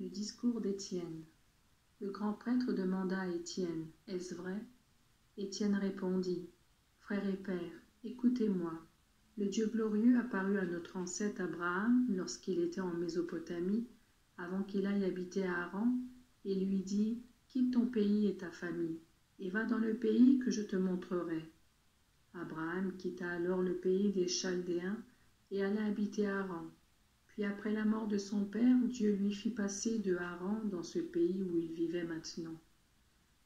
Le discours d'Étienne. Le grand prêtre demanda à Étienne, « Est-ce vrai ?» Étienne répondit, « Frère et père, écoutez-moi. Le Dieu glorieux apparut à notre ancêtre Abraham lorsqu'il était en Mésopotamie, avant qu'il aille habiter à Haran, et lui dit, « Quitte ton pays et ta famille, et va dans le pays que je te montrerai. » Abraham quitta alors le pays des Chaldéens et alla habiter à Haran. Puis après la mort de son père, Dieu lui fit passer de Haran dans ce pays où il vivait maintenant.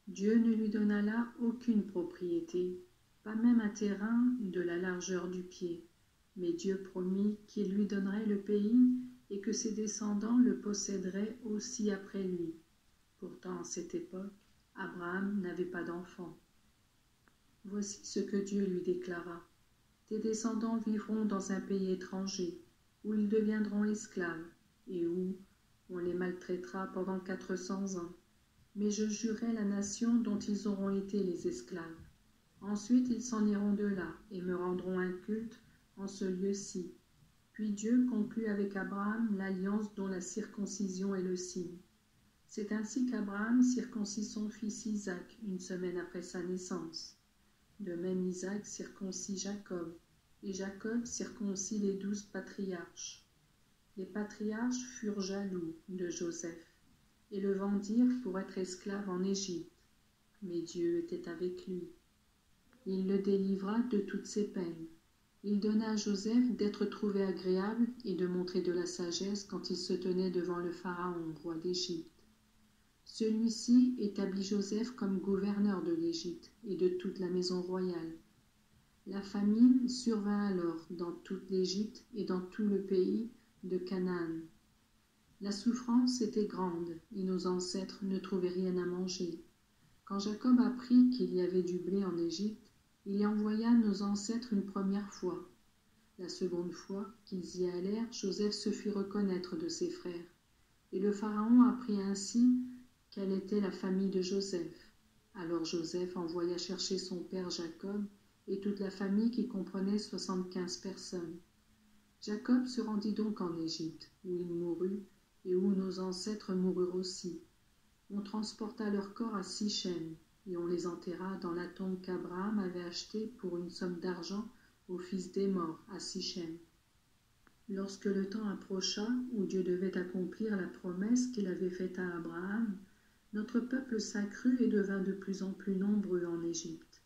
Dieu ne lui donna là aucune propriété, pas même un terrain de la largeur du pied, mais Dieu promit qu'il lui donnerait le pays et que ses descendants le posséderaient aussi après lui. Pourtant, à cette époque, Abraham n'avait pas d'enfant. Voici ce que Dieu lui déclara. « Tes descendants vivront dans un pays étranger, où ils deviendront esclaves, et où on les maltraitera pendant 400 ans. Mais je jurerai la nation dont ils auront été les esclaves. Ensuite ils s'en iront de là, et me rendront un culte en ce lieu-ci. » Puis Dieu conclut avec Abraham l'alliance dont la circoncision est le signe. C'est ainsi qu'Abraham circoncit son fils Isaac une semaine après sa naissance. De même Isaac circoncit Jacob, et Jacob circoncit les 12 patriarches. Les patriarches furent jaloux de Joseph, et le vendirent pour être esclave en Égypte. Mais Dieu était avec lui. Il le délivra de toutes ses peines. Il donna à Joseph d'être trouvé agréable et de montrer de la sagesse quand il se tenait devant le Pharaon, roi d'Égypte. Celui-ci établit Joseph comme gouverneur de l'Égypte et de toute la maison royale. La famine survint alors dans toute l'Égypte et dans tout le pays de Canaan. La souffrance était grande et nos ancêtres ne trouvaient rien à manger. Quand Jacob apprit qu'il y avait du blé en Égypte, il y envoya nos ancêtres une première fois. La seconde fois qu'ils y allèrent, Joseph se fit reconnaître de ses frères. Et le Pharaon apprit ainsi quelle était la famille de Joseph. Alors Joseph envoya chercher son père Jacob et toute la famille qui comprenait 75 personnes. Jacob se rendit donc en Égypte, où il mourut et où nos ancêtres moururent aussi. On transporta leurs corps à Sichem, et on les enterra dans la tombe qu'Abraham avait achetée pour une somme d'argent au fils d'Hémor à Sichem. Lorsque le temps approcha où Dieu devait accomplir la promesse qu'il avait faite à Abraham, notre peuple s'accrut et devint de plus en plus nombreux en Égypte.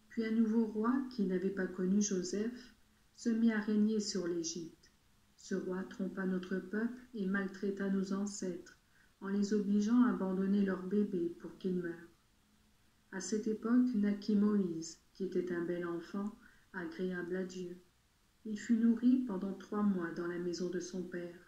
Puis un nouveau roi, qui n'avait pas connu Joseph, se mit à régner sur l'Égypte. Ce roi trompa notre peuple et maltraita nos ancêtres, en les obligeant à abandonner leurs bébés pour qu'ils meurent. À cette époque naquit Moïse, qui était un bel enfant, agréable à Dieu. Il fut nourri pendant 3 mois dans la maison de son père.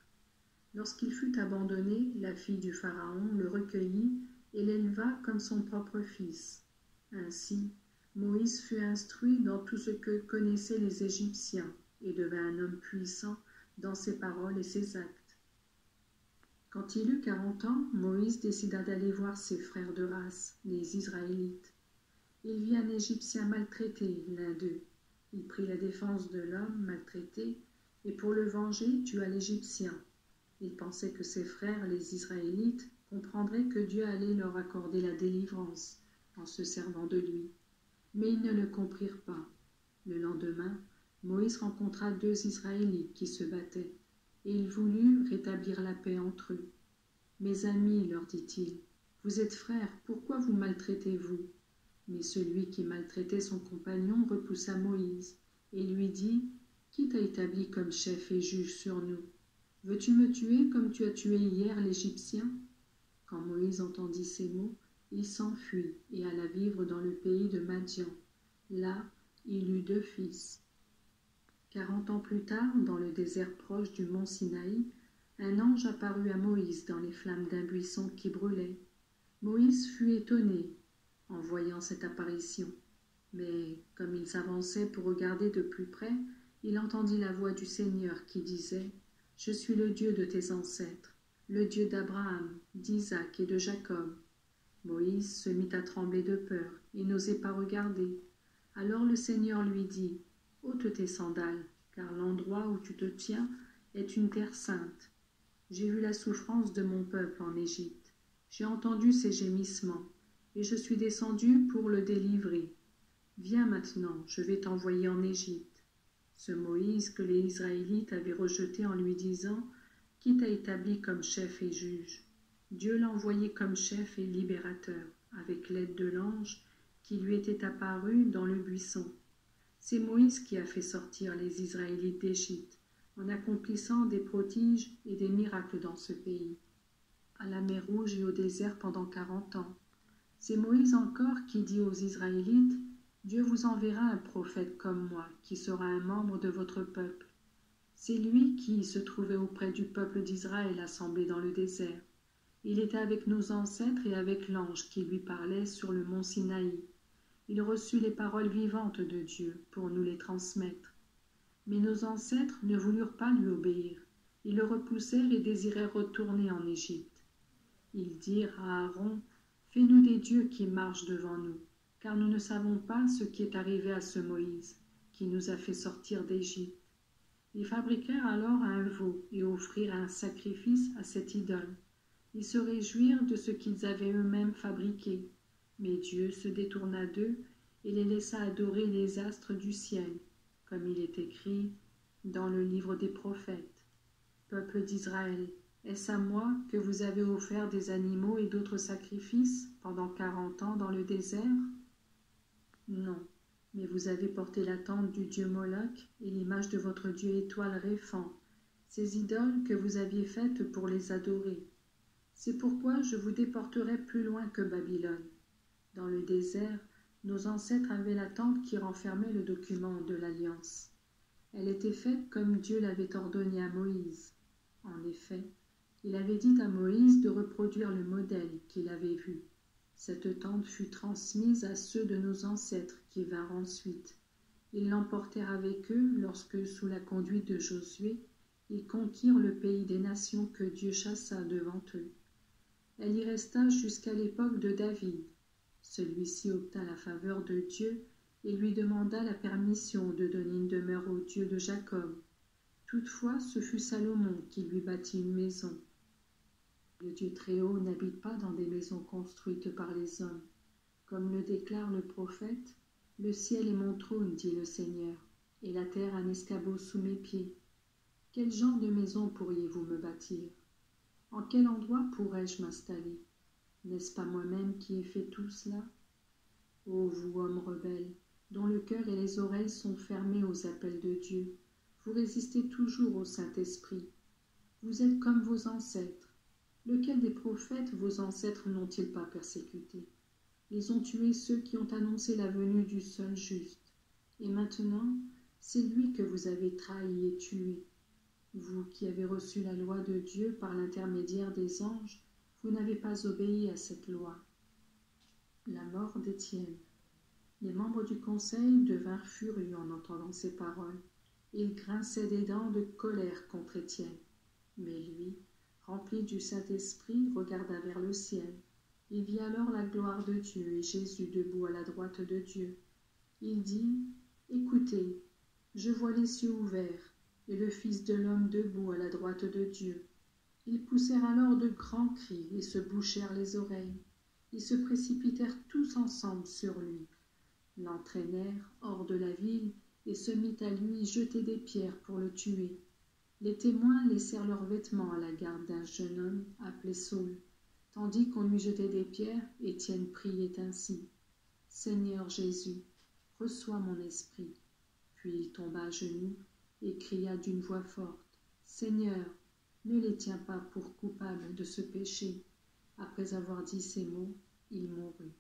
Lorsqu'il fut abandonné, la fille du Pharaon le recueillit et l'éleva comme son propre fils. Ainsi, Moïse fut instruit dans tout ce que connaissaient les Égyptiens et devint un homme puissant dans ses paroles et ses actes. Quand il eut 40 ans, Moïse décida d'aller voir ses frères de race, les Israélites. Il vit un Égyptien maltraité, l'un d'eux. Il prit la défense de l'homme maltraité et pour le venger tua l'Égyptien. Il pensait que ses frères, les Israélites, comprendraient que Dieu allait leur accorder la délivrance en se servant de lui. Mais ils ne le comprirent pas. Le lendemain, Moïse rencontra 2 Israélites qui se battaient, et il voulut rétablir la paix entre eux. « Mes amis, leur dit-il, vous êtes frères, pourquoi vous maltraitez-vous » Mais celui qui maltraitait son compagnon repoussa Moïse, et lui dit, « Qui t'a établi comme chef et juge sur nous ? Veux-tu me tuer comme tu as tué hier l'Égyptien » Quand Moïse entendit ces mots, il s'enfuit et alla vivre dans le pays de Madian. Là, il eut 2 fils. 40 ans plus tard, dans le désert proche du mont Sinaï, un ange apparut à Moïse dans les flammes d'un buisson qui brûlait. Moïse fut étonné en voyant cette apparition. Mais comme il s'avançait pour regarder de plus près, il entendit la voix du Seigneur qui disait « Je suis le Dieu de tes ancêtres, le Dieu d'Abraham, d'Isaac et de Jacob. » Moïse se mit à trembler de peur et n'osait pas regarder. Alors le Seigneur lui dit « Ôte tes sandales, car l'endroit où tu te tiens est une terre sainte. » J'ai vu la souffrance de mon peuple en Égypte. J'ai entendu ses gémissements, et je suis descendu pour le délivrer. Viens maintenant, je vais t'envoyer en Égypte. Ce Moïse que les Israélites avaient rejeté en lui disant « Qui t'a établi comme chef et juge ?» Dieu l'a envoyé comme chef et libérateur, avec l'aide de l'ange qui lui était apparu dans le buisson. C'est Moïse qui a fait sortir les Israélites d'Égypte, en accomplissant des prodiges et des miracles dans ce pays, à la mer Rouge et au désert pendant 40 ans. C'est Moïse encore qui dit aux Israélites « Dieu vous enverra un prophète comme moi, qui sera un membre de votre peuple. » C'est lui qui se trouvait auprès du peuple d'Israël assemblé dans le désert. Il était avec nos ancêtres et avec l'ange qui lui parlait sur le mont Sinaï. Il reçut les paroles vivantes de Dieu pour nous les transmettre. Mais nos ancêtres ne voulurent pas lui obéir. Ils le repoussèrent et désirèrent retourner en Égypte. Ils dirent à Aaron « Fais-nous des dieux qui marchent devant nous, car nous ne savons pas ce qui est arrivé à ce Moïse, qui nous a fait sortir d'Égypte. » Ils fabriquèrent alors un veau et offrirent un sacrifice à cette idole. Ils se réjouirent de ce qu'ils avaient eux-mêmes fabriqué. Mais Dieu se détourna d'eux et les laissa adorer les astres du ciel, comme il est écrit dans le livre des prophètes. Peuple d'Israël, est-ce à moi que vous avez offert des animaux et d'autres sacrifices pendant 40 ans dans le désert? Non, mais vous avez porté la tente du dieu Moloch et l'image de votre dieu étoile Réphan, ces idoles que vous aviez faites pour les adorer. C'est pourquoi je vous déporterai plus loin que Babylone. Dans le désert, nos ancêtres avaient la tente qui renfermait le document de l'Alliance. Elle était faite comme Dieu l'avait ordonné à Moïse. En effet, il avait dit à Moïse de reproduire le modèle qu'il avait vu. Cette tente fut transmise à ceux de nos ancêtres qui vinrent ensuite. Ils l'emportèrent avec eux lorsque, sous la conduite de Josué, ils conquirent le pays des nations que Dieu chassa devant eux. Elle y resta jusqu'à l'époque de David. Celui-ci obtint la faveur de Dieu et lui demanda la permission de donner une demeure au Dieu de Jacob. Toutefois, ce fut Salomon qui lui bâtit une maison. Le Dieu Très-Haut n'habite pas dans des maisons construites par les hommes. Comme le déclare le prophète, « Le ciel est mon trône, dit le Seigneur, et la terre un escabeau sous mes pieds. Quel genre de maison pourriez-vous me bâtir? En quel endroit pourrais-je m'installer? N'est-ce pas moi-même qui ai fait tout cela? Ô vous, hommes rebelles, dont le cœur et les oreilles sont fermés aux appels de Dieu, vous résistez toujours au Saint-Esprit. Vous êtes comme vos ancêtres. Lequel des prophètes vos ancêtres n'ont-ils pas persécutés? Ils ont tué ceux qui ont annoncé la venue du seul juste. Et maintenant, c'est lui que vous avez trahi et tué. Vous qui avez reçu la loi de Dieu par l'intermédiaire des anges, vous n'avez pas obéi à cette loi. La mort d'Étienne. Les membres du conseil devinrent furieux en entendant ces paroles. Ils grinçaient des dents de colère contre Étienne. Mais lui, rempli du Saint-Esprit, regarda vers le ciel. Il vit alors la gloire de Dieu et Jésus debout à la droite de Dieu. Il dit « Écoutez, je vois les cieux ouverts et le Fils de l'homme debout à la droite de Dieu. » Ils poussèrent alors de grands cris et se bouchèrent les oreilles. Ils se précipitèrent tous ensemble sur lui, l'entraînèrent hors de la ville et se mit à lui jeter des pierres pour le tuer. Les témoins laissèrent leurs vêtements à la garde d'un jeune homme appelé Saul. Tandis qu'on lui jetait des pierres, Étienne priait ainsi. « Seigneur Jésus, reçois mon esprit. » Puis il tomba à genoux et cria d'une voix forte. « Seigneur, ne les tiens pas pour coupables de ce péché. » Après avoir dit ces mots, il mourut.